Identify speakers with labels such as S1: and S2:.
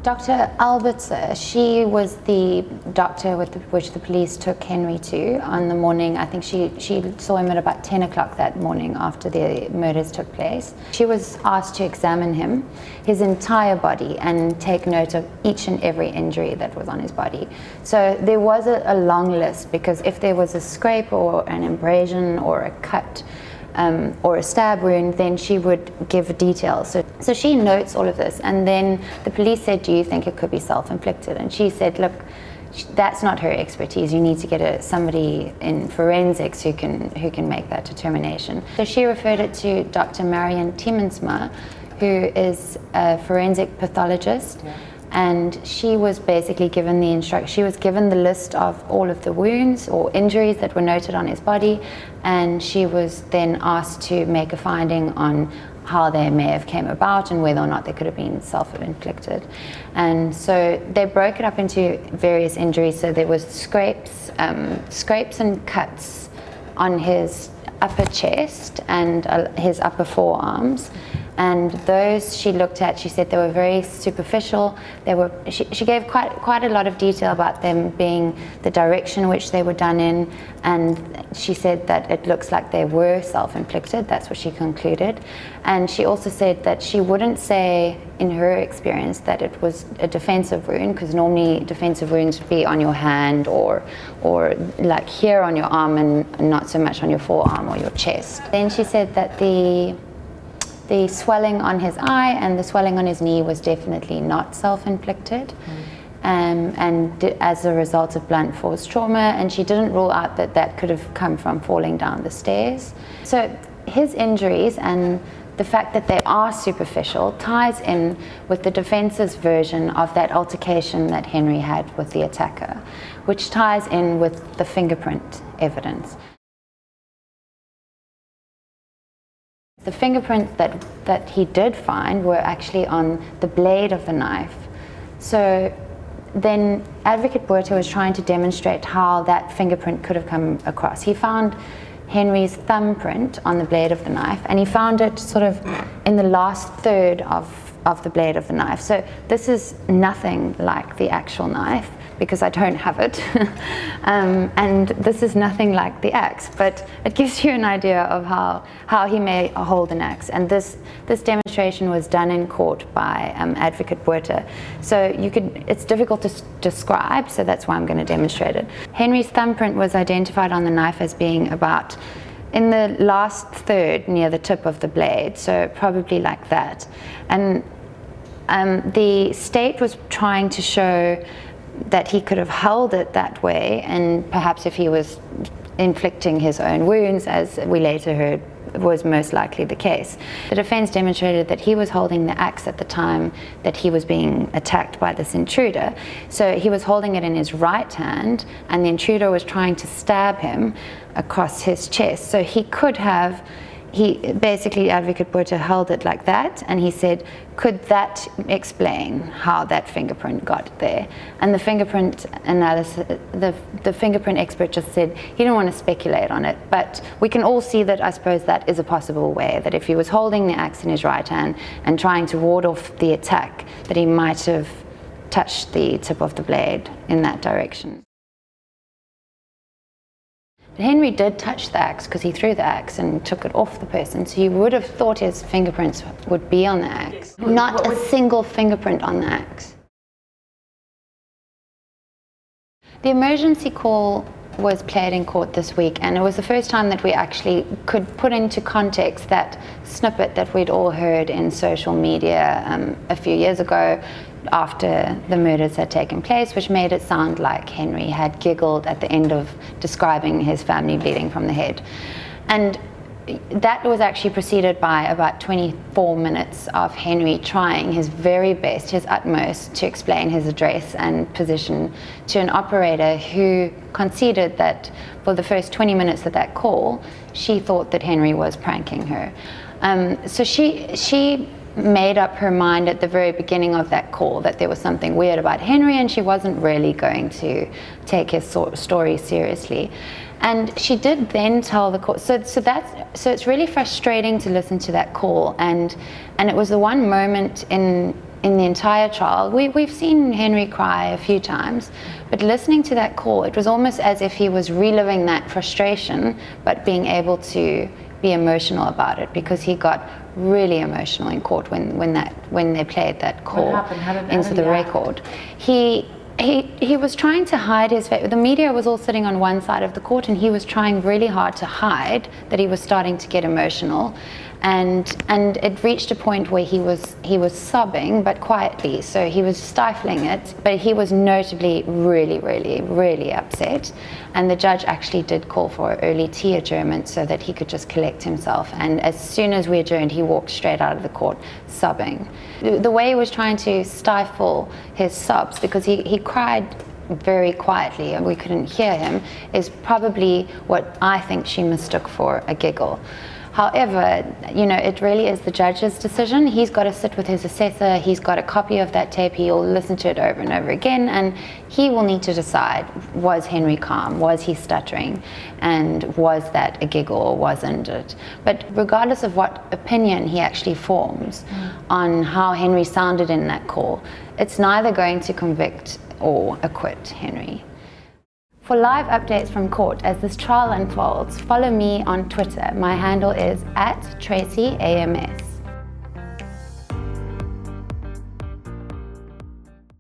S1: Dr. Albertser, she was the doctor with which the police took Henry to on the morning. I think she saw him at about 10 o'clock that morning after the murders took place. She was asked to examine him, his entire body, and take note of each and every injury that was on his body. So there was a long list, because if there was a scrape or an abrasion or a cut, or a stab wound, then she would give details. So she notes all of this, and then the police said, do you think it could be self-inflicted? And she said, look, that's not her expertise. You need to get somebody in forensics who can make that determination. So she referred it to Dr. Marion Tiemensma, who is a forensic pathologist. Yeah. And she was basically given she was given the list of all of the wounds or injuries that were noted on his body, and she was then asked to make a finding on how they may have came about and whether or not they could have been self-inflicted. And so they broke it up into various injuries. So there was scrapes and cuts on his upper chest and his upper forearms. And those she looked at, she said they were very superficial. She gave quite a lot of detail about them being the direction in which they were done in, and she said that it looks like they were self-inflicted. That's what she concluded. And she also said that she wouldn't say, in her experience, that it was a defensive wound, because normally defensive wounds would be on your hand or like here on your arm, and not so much on your forearm or your chest. Then she said that the swelling on his eye and the swelling on his knee was definitely not self-inflicted, and as a result of blunt force trauma, and she didn't rule out that could have come from falling down the stairs. So his injuries and the fact that they are superficial ties in with the defense's version of that altercation that Henry had with the attacker, which ties in with the fingerprint evidence. The fingerprints that he did find were actually on the blade of the knife. So then Advocate Breda was trying to demonstrate how that fingerprint could have come across. He found Henry's thumbprint on the blade of the knife, and he found it sort of in the last third of the blade of the knife. So this is nothing like the actual knife, because I don't have it. And this is nothing like the axe, but it gives you an idea of how he may hold an axe. And this demonstration was done in court by Advocate Breda. So it's difficult to describe, so that's why I'm going to demonstrate it. Henry's thumbprint was identified on the knife as being about in the last third near the tip of the blade, so probably like that. And the state was trying to show that he could have held it that way, and perhaps if he was inflicting his own wounds, as we later heard was most likely the case. The defense demonstrated that he was holding the axe at the time that he was being attacked by this intruder. So he was holding it in his right hand, and the intruder was trying to stab him across his chest. So he could have, basically Advocate Breda held it like that, and he said, could that explain how that fingerprint got there? And the fingerprint analysis, the fingerprint expert just said he didn't want to speculate on it, but we can all see that I suppose that is a possible way, that if he was holding the axe in his right hand and trying to ward off the attack, that he might have touched the tip of the blade in that direction. Henry did touch the axe because he threw the axe and took it off the person, so you would have thought his fingerprints would be on the axe. Not a single fingerprint on the axe. The emergency call was played in court this week, and it was the first time that we actually could put into context that snippet that we'd all heard in social media a few years ago after the murders had taken place, which made it sound like Henry had giggled at the end of describing his family bleeding from the head. And that was actually preceded by about 24 minutes of Henry trying his very best, his utmost, to explain his address and position to an operator who conceded that for the first 20 minutes of that call, she thought that Henry was pranking her. So she made up her mind at the very beginning of that call that there was something weird about Henry, and she wasn't really going to take his story seriously. And she did then tell the court, so it's really frustrating to listen to that call, and it was the one moment in in the entire trial. We've seen Henry cry a few times, but listening to that call, it was almost as if he was reliving that frustration, but being able to be emotional about it, because he got really emotional in court when they played that call into the record. He was trying to hide his face. The media was all sitting on one side of the court, and he was trying really hard to hide that he was starting to get emotional, and it reached a point where he was sobbing, but quietly. So he was stifling it, but he was notably really upset. And the judge actually did call for an early tea adjournment so that he could just collect himself. And as soon as we adjourned, he walked straight out of the court sobbing. The way he was trying to stifle his sobs, because he cried very quietly and we couldn't hear him, is probably what I think she mistook for a giggle. However, it really is the judge's decision. He's got to sit with his assessor, he's got a copy of that tape, he'll listen to it over and over again, and he will need to decide, was Henry calm, was he stuttering, and was that a giggle or wasn't it? But regardless of what opinion he actually forms on how Henry sounded in that call, it's neither going to convict or acquit Henry. For live updates from court as this trial unfolds, follow me on Twitter. My handle is @TraceyAMS.